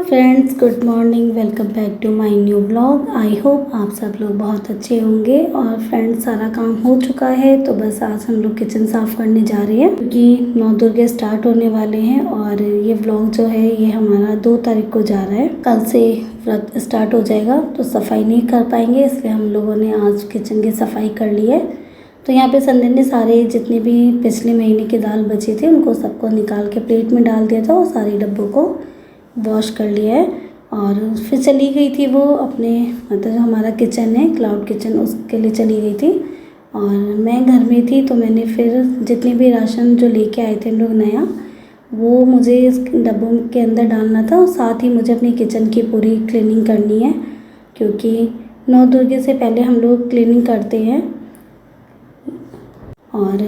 Friends, good morning. Welcome back to my new blog. I hope आप सब लोग बहुत अच्छे होंगे। और फ्रेंड्स, सारा काम हो चुका है तो बस आज हम लोग किचन साफ़ करने जा रहे हैं क्योंकि 9 दुर्गे स्टार्ट होने वाले हैं। और ये ब्लॉग जो है ये हमारा 2 तारीख को जा रहा है। कल से व्रत स्टार्ट हो जाएगा तो सफाई नहीं कर पाएंगे, इसलिए हम लोगों ने आज किचन की सफाई कर ली है। तो यहाँ पे संडे ने सारे जितने भी पिछले महीने की दाल बची थी उनको सबको निकाल के प्लेट में डाल दिया था और सारे डब्बों को वॉश कर लिया है। और फिर चली गई थी वो अपने, मतलब हमारा किचन है क्लाउड किचन, उसके लिए चली गई थी। और मैं घर में थी तो मैंने फिर जितने भी राशन जो लेके आए थे हम लोग नया, वो मुझे इस डब्बों के अंदर डालना था। और साथ ही मुझे अपनी किचन की पूरी क्लीनिंग करनी है क्योंकि 9 दुर्गे से पहले हम लोग क्लीनिंग करते हैं। और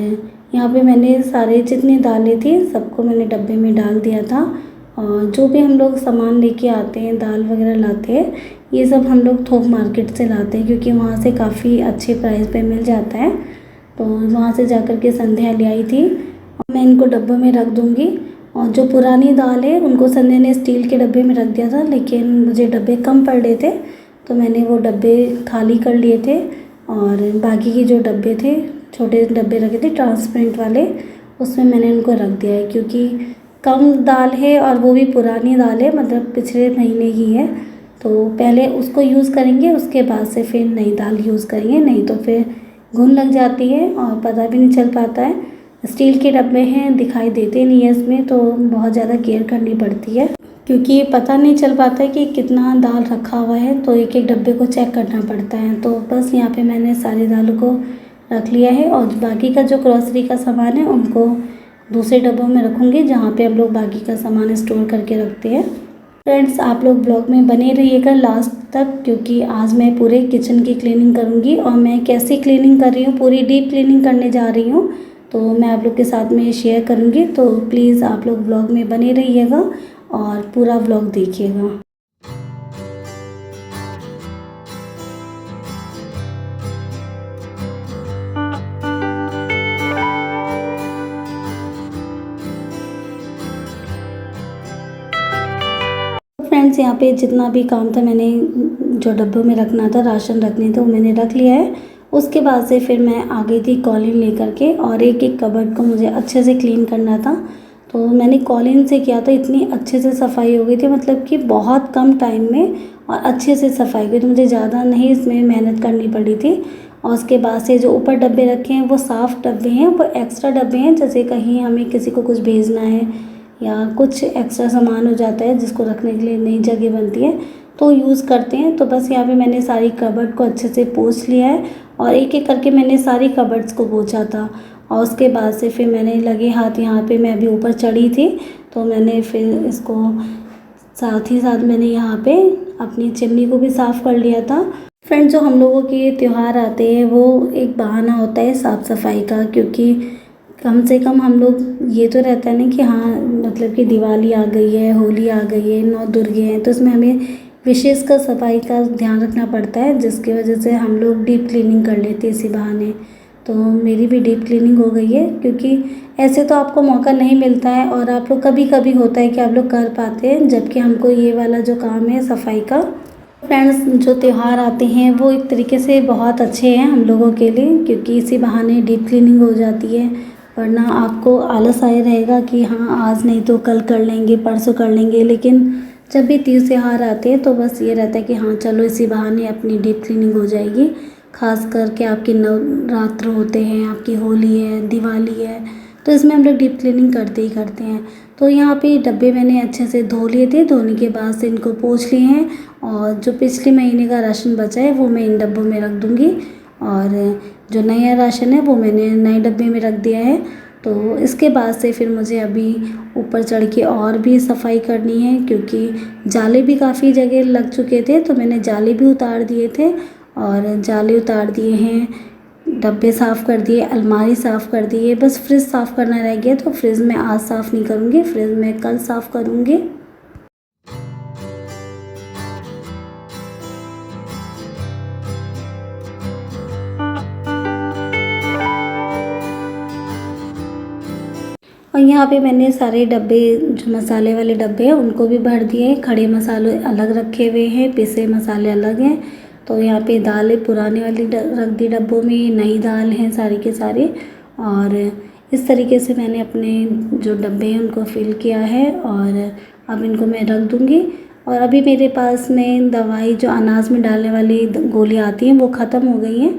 यहाँ पे मैंने सारे जितनी दालें थी सबको मैंने डब्बे में डाल दिया था। और जो भी हम लोग सामान लेके आते हैं, दाल वगैरह लाते हैं, ये सब हम लोग थोक मार्केट से लाते हैं क्योंकि वहाँ से काफ़ी अच्छे प्राइस पे मिल जाता है। तो वहाँ से जाकर के संध्या ले आई थी और मैं इनको डब्बों में रख दूँगी। और जो पुरानी दाल है उनको संध्या ने स्टील के डब्बे में रख दिया था, लेकिन मुझे डब्बे कम पड़ रहे थे तो मैंने वो डब्बे खाली कर लिए थे। और बाकी के जो डब्बे थे, छोटे डब्बे रखे थे ट्रांसपेरेंट वाले, उसमें मैंने उनको रख दिया है क्योंकि कम दाल है और वो भी पुरानी दाल है, मतलब पिछले महीने की है। तो पहले उसको यूज़ करेंगे, उसके बाद से फिर नई दाल यूज़ करेंगे, नहीं तो फिर घुन लग जाती है और पता भी नहीं चल पाता है। स्टील के डब्बे हैं, दिखाई देते नहीं है इसमें, तो बहुत ज़्यादा केयर करनी पड़ती है क्योंकि पता नहीं चल पाता है कि कितना दाल रखा हुआ है, तो एक एक डब्बे को चेक करना पड़ता है। तो बस यहाँ पे मैंने सारी दालों को रख लिया है और बाकी का जो ग्रॉसरी का सामान है उनको दूसरे डब्बों में रखूँगी जहाँ पे हम लोग बाकी का सामान स्टोर करके रखते हैं। फ्रेंड्स, आप लोग ब्लॉग में बने रहिएगा लास्ट तक क्योंकि आज मैं पूरे किचन की क्लीनिंग करूँगी। और मैं कैसी क्लीनिंग कर रही हूँ, पूरी डीप क्लीनिंग करने जा रही हूँ, तो मैं आप लोग के साथ में शेयर करूँगी। तो प्लीज़ आप लोग ब्लॉग में बने रहिएगा और पूरा ब्लॉग देखिएगा। फ्रेंड्स, यहाँ पे जितना भी काम था, मैंने जो डब्बों में रखना था, राशन रखने थे, वो मैंने रख लिया है। उसके बाद से फिर मैं आ गई थी कॉलिन लेकर के और एक एक कबर्ड को मुझे अच्छे से क्लीन करना था। तो मैंने कॉलिन से किया था, इतनी अच्छे से सफाई हो गई थी, मतलब कि बहुत कम टाइम में और अच्छे से सफाई हुई। तो मुझे ज़्यादा नहीं इसमें मेहनत करनी पड़ी थी। और उसके बाद से जो ऊपर डब्बे रखे हैं वो साफ़ डब्बे हैं, वो एक्स्ट्रा डब्बे हैं, जैसे कहीं हमें किसी को कुछ भेजना है या कुछ एक्स्ट्रा सामान हो जाता है जिसको रखने के लिए नई जगह बनती है तो यूज़ करते हैं। तो बस यहाँ पे मैंने सारी कबर्ड को अच्छे से पोंछ लिया है और एक एक करके मैंने सारी कबर्ड्स को पोंछा था। और उसके बाद से फिर मैंने लगे हाथ, यहाँ पे मैं अभी ऊपर चढ़ी थी तो मैंने फिर इसको साथ ही साथ मैंने यहाँ पे अपनी चिमनी को भी साफ़ कर लिया था। फ्रेंड्स, जो हम लोगों के त्यौहार आते हैं वो एक बहाना होता है साफ़ सफाई का, क्योंकि कम से कम हम लोग ये तो रहता है ना कि हाँ, मतलब कि दिवाली आ गई है, होली आ गई है, 9 दुर्गे हैं, तो इसमें हमें विशेष कर सफाई का ध्यान रखना पड़ता है, जिसकी वजह से हम लोग डीप क्लीनिंग कर लेते हैं इसी बहाने। तो मेरी भी डीप क्लीनिंग हो गई है क्योंकि ऐसे तो आपको मौका नहीं मिलता है और आप लोग कभी कभी होता है कि आप लोग कर पाते हैं, जबकि हमको ये वाला जो काम है सफाई का। फ्रेंड्स, जो त्यौहार आते हैं वो एक तरीके से बहुत अच्छे हैं हम लोगों के लिए क्योंकि इसी बहाने डीप क्लीनिंग हो जाती है। वरना आपको आलस आए रहेगा कि हाँ आज नहीं तो कल कर लेंगे, परसों कर लेंगे, लेकिन जब भी तीज त्योहार आते हैं तो बस ये रहता है कि हाँ चलो इसी बहाने अपनी डीप क्लीनिंग हो जाएगी। खास करके आपके नवरात्र होते हैं, आपकी होली है, दिवाली है, तो इसमें हम लोग डीप क्लीनिंग करते ही करते हैं। तो यहाँ पे डब्बे मैंने अच्छे से धो लिए थे, धोने के बाद से इनको पोंछ लिए हैं और जो पिछले महीने का राशन बचा है वो मैं इन डब्बों में रख दूँगी और जो नया राशन है वो मैंने नए डब्बे में रख दिया है। तो इसके बाद से फिर मुझे अभी ऊपर चढ़ के और भी सफाई करनी है क्योंकि जाले भी काफ़ी जगह लग चुके थे, तो मैंने जाले भी उतार दिए थे और जाले उतार दिए हैं, डब्बे साफ़ कर दिए, अलमारी साफ़ कर दी है, बस फ्रिज साफ़ करना रह गया। तो फ्रिज में आज साफ़ नहीं करूँगी, फ्रिज में कल साफ़ करूँगी। और यहाँ पे मैंने सारे डब्बे, जो मसाले वाले डब्बे हैं उनको भी भर दिए हैं। खड़े मसाले अलग रखे हुए हैं, पिसे मसाले अलग हैं। तो यहाँ पे दाल पुराने वाली रख दी डब्बों में, नई दाल हैं सारी के सारे। और इस तरीके से मैंने अपने जो डब्बे हैं उनको फिल किया है और अब इनको मैं रख दूँगी। और अभी मेरे पास में दवाई जो अनाज में डालने वाली गोलियाँ आती हैं वो ख़त्म हो गई हैं,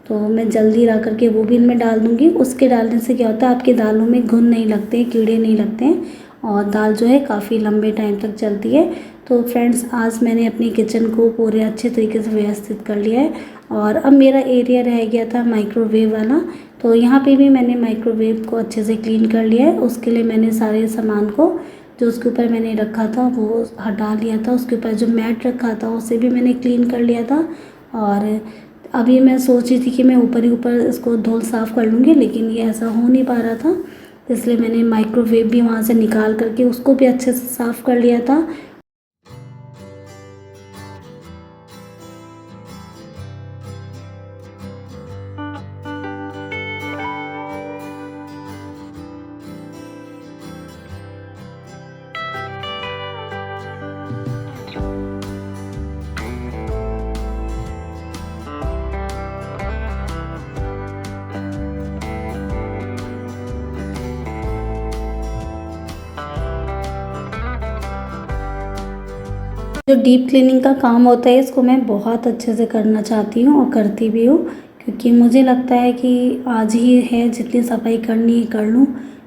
तो मैं जल्दी ला करके वो भी इनमें डाल दूँगी। उसके डालने से क्या होता है, आपकी दालों में घुन नहीं लगते, कीड़े नहीं लगते हैं और दाल जो है काफ़ी लंबे टाइम तक चलती है। तो फ्रेंड्स, आज मैंने अपनी किचन को पूरे अच्छे तरीके से व्यवस्थित कर लिया है और अब मेरा एरिया रह गया था माइक्रोवेव वाला, तो यहाँ पे भी मैंने माइक्रोवेव को अच्छे से क्लीन कर लिया है। उसके लिए मैंने सारे सामान को जो उसके ऊपर मैंने रखा था वो हटा लिया था। उसके ऊपर जो मैट रखा था उसे भी मैंने क्लीन कर लिया था। और अभी मैं सोच रही थी कि मैं ऊपर ही ऊपर इसको धुल साफ़ कर लूँगी, लेकिन ये ऐसा हो नहीं पा रहा था, इसलिए मैंने माइक्रोवेव भी वहाँ से निकाल करके उसको भी अच्छे से साफ़ कर लिया था। जो डीप क्लीनिंग का काम होता है इसको मैं बहुत अच्छे से करना चाहती हूँ और करती भी हूँ, क्योंकि मुझे लगता है कि आज ही है, जितनी सफाई करनी है कर लूँ,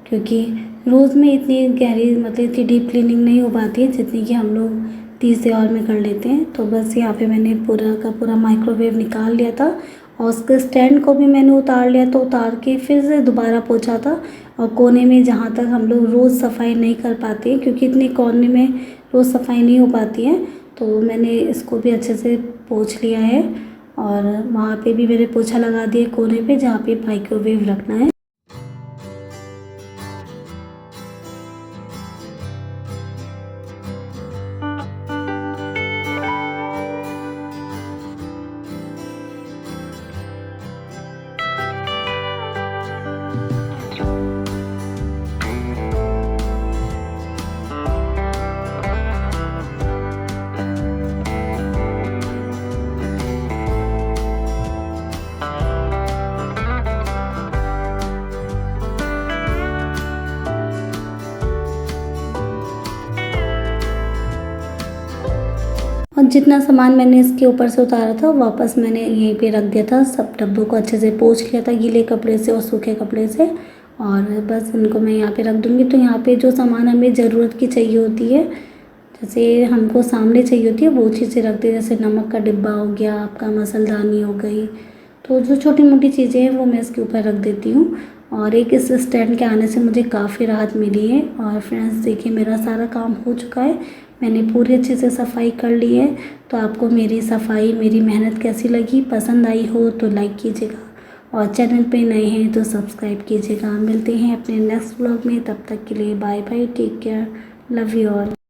क्योंकि रोज़ में इतनी गहरी मतलब इतनी डीप क्लीनिंग नहीं हो पाती है जितनी कि हम लोग 30 आवर में कर लेते हैं। तो बस यहाँ पे मैंने पूरा का पूरा माइक्रोवेव निकाल लिया था और उसके स्टैंड को भी मैंने उतार लिया, तो उतार के फिर से दोबारा पोंछा था। और कोने में जहाँ तक हम लोग रोज़ सफाई नहीं कर पाते हैं, क्योंकि इतने कोने में रोज़ सफाई नहीं हो पाती है, तो मैंने इसको भी अच्छे से पोंछ लिया है। और वहाँ पे भी मैंने पोछा लगा दिया कोने पे जहाँ पे माइक्रोवेव रखना है। और जितना सामान मैंने इसके ऊपर से उतारा था वापस मैंने यहीं पे रख दिया था। सब डब्बों को अच्छे से पोंछ लिया था गीले कपड़े से और सूखे कपड़े से, और बस इनको मैं यहाँ पे रख दूँगी। तो यहाँ पे जो सामान हमें ज़रूरत की चाहिए होती है, जैसे हमको सामने चाहिए होती है वो चीज़ें रख दी, जैसे नमक का डिब्बा हो गया, आपका मसलदानी हो गई, तो जो छोटी मोटी चीज़ें हैं वो मैं इसके ऊपर रख देती हूँ। और एक इस स्टैंड के आने से मुझे काफ़ी राहत मिली है। और फ्रेंड्स देखिए, मेरा सारा काम हो चुका है, मैंने पूरी अच्छे से सफाई कर ली है। तो आपको मेरी सफाई, मेरी मेहनत कैसी लगी, पसंद आई हो तो लाइक कीजिएगा और चैनल पे नए हैं तो सब्सक्राइब कीजिएगा। मिलते हैं अपने नेक्स्ट व्लॉग में, तब तक के लिए bye bye, take care, love you all.